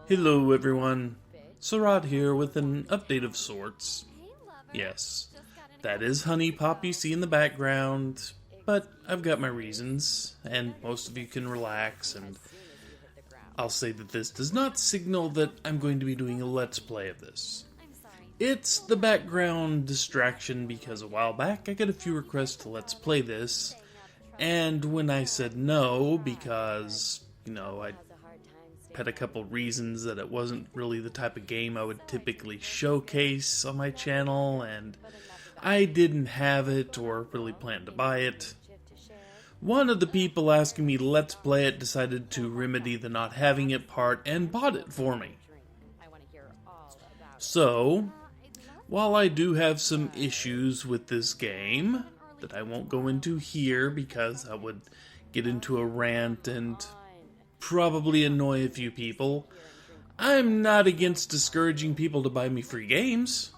Hello everyone, Sarad here with an update of sorts. Yes, that is HUNIEPOP you see in the background, but I've got my reasons, and most of you can relax, and I'll say that this does not signal that I'm going to be doing a Let's Play of this. It's the background distraction because a while back I got a few requests to Let's Play this, and when I said no because, I had a couple reasons that it wasn't really the type of game I would typically showcase on my channel, and I didn't have it or really plan to buy it. One of the people asking me to Let's Play it decided to remedy the not having it part and bought it for me. So, while I do have some issues with this game that I won't go into here because I would get into a rant and probably annoy a few people, I'm not against discouraging people to buy me free games.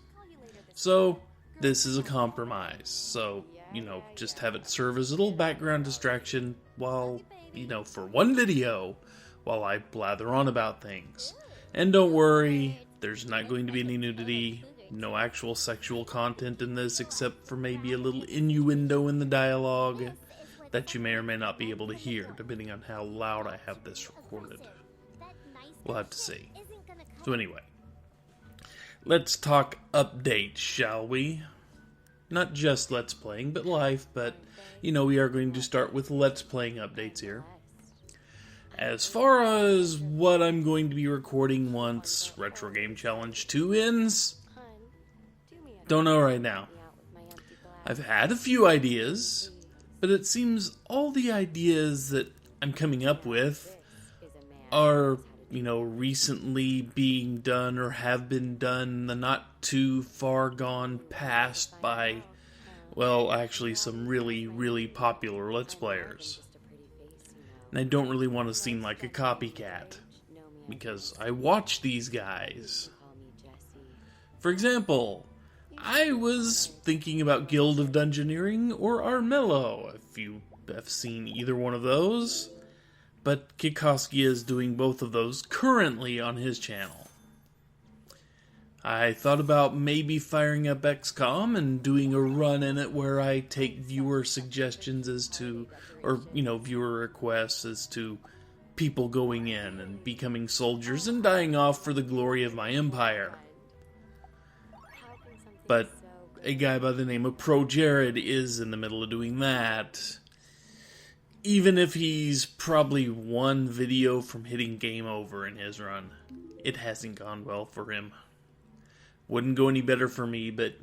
So, this is a compromise. So, just have it serve as a little background distraction while, for one video, while I blather on about things. And don't worry, there's not going to be any nudity, no actual sexual content in this except for maybe a little innuendo in the dialogue that you may or may not be able to hear, depending on how loud I have this recorded. We'll have to see. So anyway, let's talk updates, shall we? Not just Let's Playing, but life, but, we are going to start with Let's Playing updates here. As far as what I'm going to be recording once Retro Game Challenge 2 ends, don't know right now. I've had a few ideas, but it seems all the ideas that I'm coming up with are, recently being done or have been done in the not too far gone past by, well, actually some really, really popular Let's Players. And I don't really want to seem like a copycat, because I watch these guys. For example, I was thinking about Guild of Dungeoneering or Armello, if you have seen either one of those. But Kikoski is doing both of those currently on his channel. I thought about maybe firing up XCOM and doing a run in it where I take viewer suggestions as to, or, viewer requests as to people going in and becoming soldiers and dying off for the glory of my empire. But a guy by the name of Pro Jared is in the middle of doing that. Even if he's probably one video from hitting game over in his run, it hasn't gone well for him. Wouldn't go any better for me, but,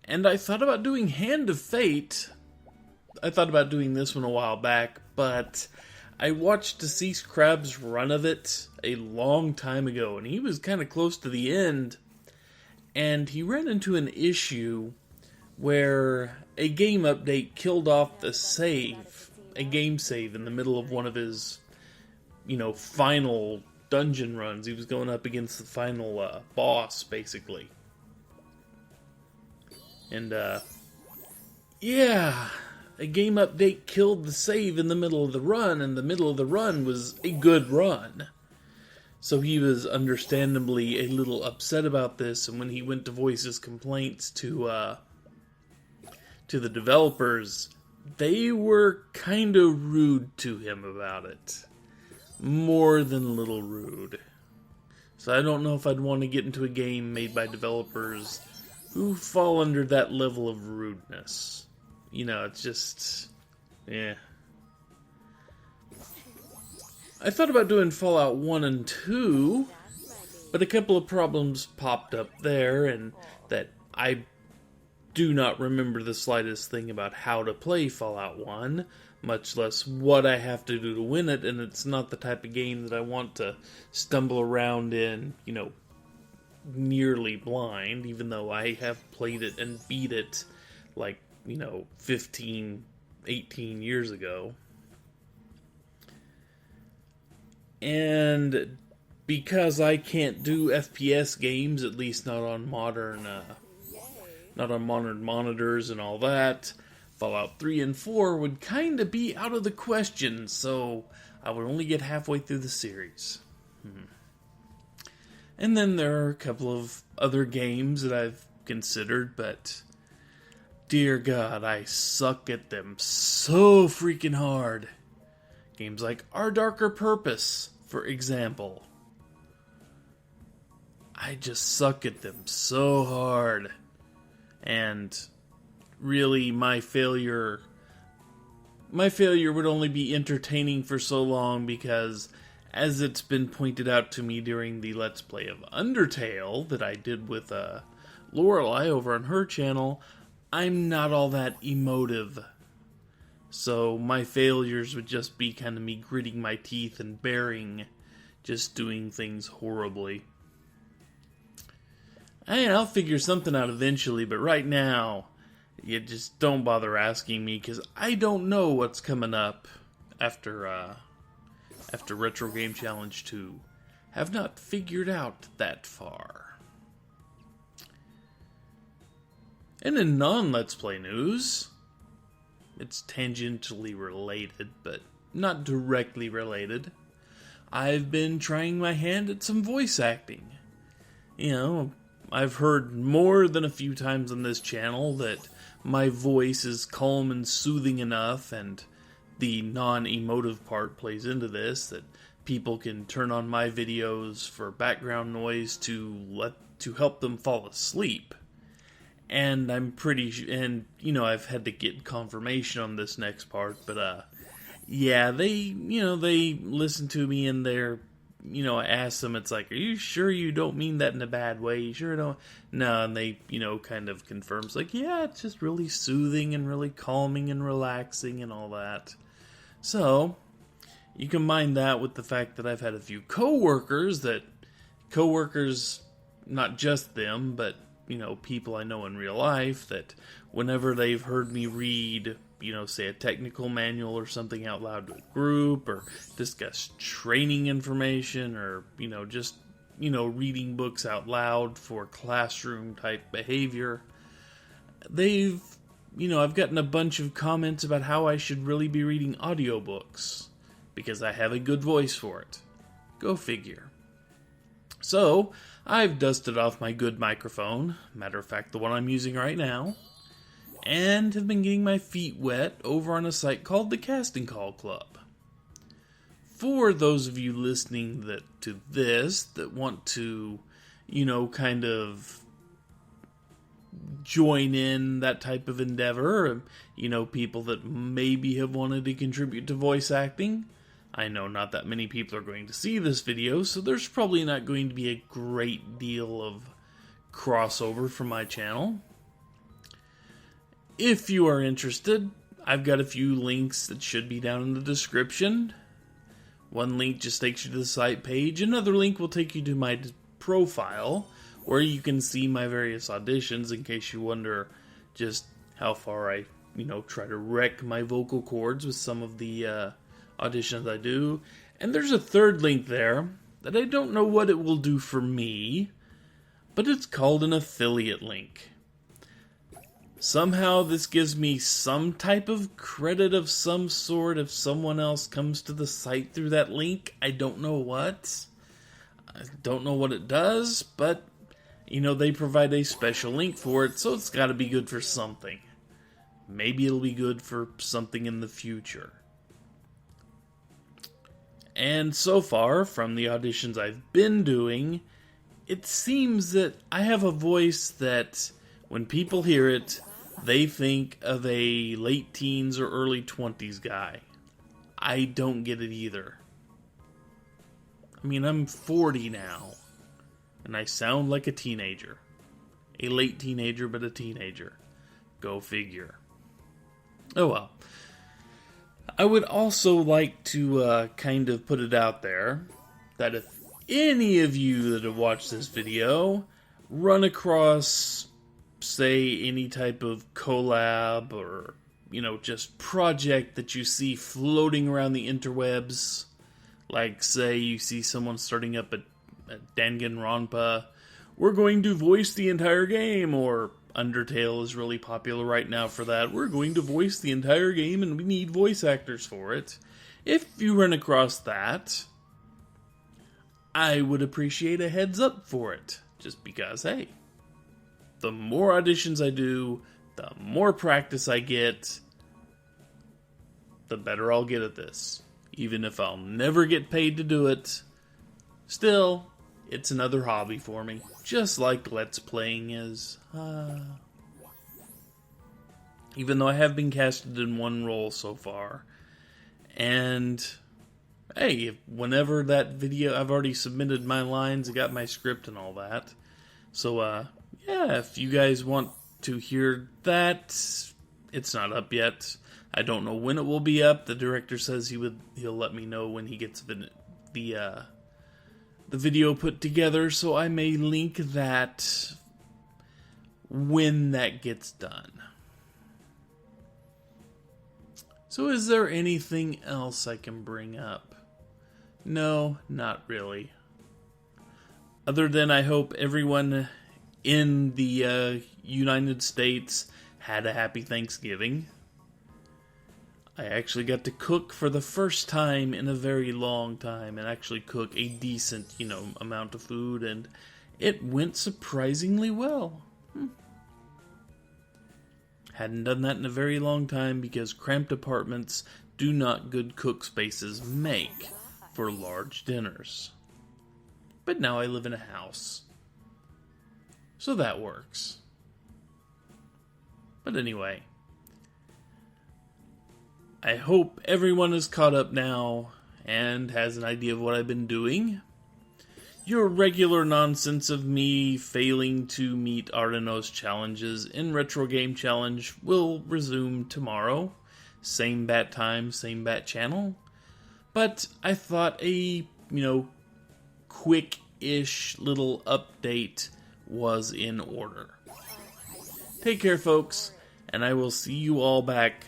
And I thought about doing Hand of Fate. I thought about doing this one a while back, but I watched Deceased Crab's run of it a long time ago, and he was kind of close to the end. And he ran into an issue where a game update killed off the save, a game save in the middle of one of his, final dungeon runs. He was going up against the final boss, basically. And, yeah, a game update killed the save in the middle of the run, and the middle of the run was a good run. So he was understandably a little upset about this, and when he went to voice his complaints to the developers, they were kind of rude to him about it. More than a little rude. So I don't know if I'd want to get into a game made by developers who fall under that level of rudeness. It's just, I thought about doing Fallout 1 and 2, but a couple of problems popped up there, and that I do not remember the slightest thing about how to play Fallout 1, much less what I have to do to win it, and it's not the type of game that I want to stumble around in, nearly blind, even though I have played it and beat it, 15, 18 years ago. And because I can't do FPS games, at least not on modern monitors and all that, Fallout 3 and 4 would kind of be out of the question, so I would only get halfway through the series. And then there are a couple of other games that I've considered, but dear God, I suck at them so freaking hard. Games like Our Darker Purpose, for example. I just suck at them so hard. And really, my failure would only be entertaining for so long because, as it's been pointed out to me during the Let's Play of Undertale that I did with Lorelei over on her channel, I'm not all that emotive. So my failures would just be kind of me gritting my teeth and bearing, just doing things horribly. I'll figure something out eventually, but right now, you just don't bother asking me, because I don't know what's coming up after Retro Game Challenge 2. Have not figured out that far. And in non-Let's Play news, it's tangentially related, but not directly related. I've been trying my hand at some voice acting. You know, I've heard more than a few times on this channel that my voice is calm and soothing enough, and the non-emotive part plays into this, that people can turn on my videos for background noise to help them fall asleep. And I've had to get confirmation on this next part, but yeah, they listen to me and I ask them, it's like, are you sure you don't mean that in a bad way? You sure don't? No, and they, kind of confirms, like, yeah, it's just really soothing and really calming and relaxing and all that. So, you combine that with the fact that I've had a few coworkers, not just them, but, people I know in real life, that whenever they've heard me read, say a technical manual or something out loud to a group, or discuss training information, or, just, reading books out loud for classroom type behavior, I've gotten a bunch of comments about how I should really be reading audiobooks, because I have a good voice for it. Go figure. So, I've dusted off my good microphone, matter of fact, the one I'm using right now, and have been getting my feet wet over on a site called the Casting Call Club. For those of you listening to this that want to, kind of join in that type of endeavor, people that maybe have wanted to contribute to voice acting, I know not that many people are going to see this video, so there's probably not going to be a great deal of crossover from my channel. If you are interested, I've got a few links that should be down in the description. One link just takes you to the site page. Another link will take you to my profile, where you can see my various auditions, in case you wonder just how far I, try to wreck my vocal cords with some of the auditions I do. And there's a third link there that I don't know what it will do for me, but it's called an affiliate link. Somehow this gives me some type of credit of some sort if someone else comes to the site through that link. I don't know what. I don't know what it does, but, they provide a special link for it, so it's got to be good for something. Maybe it'll be good for something in the future. And so far, from the auditions I've been doing, it seems that I have a voice that, when people hear it, they think of a late teens or early 20s guy. I don't get it either. I mean, I'm 40 now, and I sound like a teenager. A late teenager, but a teenager. Go figure. Oh well. I would also like to kind of put it out there that if any of you that have watched this video run across, say, any type of collab or, just project that you see floating around the interwebs, like, say, you see someone starting up a Danganronpa, we're going to voice the entire game, or Undertale is really popular right now for that. We're going to voice the entire game and we need voice actors for it. If you run across that, I would appreciate a heads up for it. Just because, hey, the more auditions I do, the more practice I get, the better I'll get at this. Even if I'll never get paid to do it, still, it's another hobby for me. Just like Let's Playing is. Even though I have been casted in one role so far. And, hey, whenever that video, I've already submitted my lines, I got my script and all that. So, yeah, if you guys want to hear that, it's not up yet. I don't know when it will be up. The director says he'll let me know when he gets the video put together, so I may link that when that gets done. So is there anything else I can bring up? No, not really. Other than I hope everyone in the United States had a happy Thanksgiving. I actually got to cook for the first time in a very long time and actually cook a decent, amount of food, and it went surprisingly well. Hadn't done that in a very long time because cramped apartments do not good cook spaces make for large dinners. But now I live in a house, so that works. But anyway, I hope everyone is caught up now and has an idea of what I've been doing. Your regular nonsense of me failing to meet Ardenno's challenges in Retro Game Challenge will resume tomorrow. Same bat time, same bat channel. But I thought a, quick-ish little update was in order. Take care, folks, and I will see you all back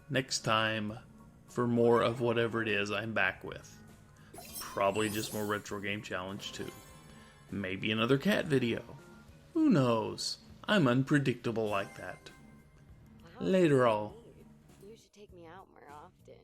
next time for more of whatever it is I'm back with. Probably just more Retro Game Challenge too. Maybe another cat video. Who knows? I'm unpredictable like that. Later all. You should take me out more often.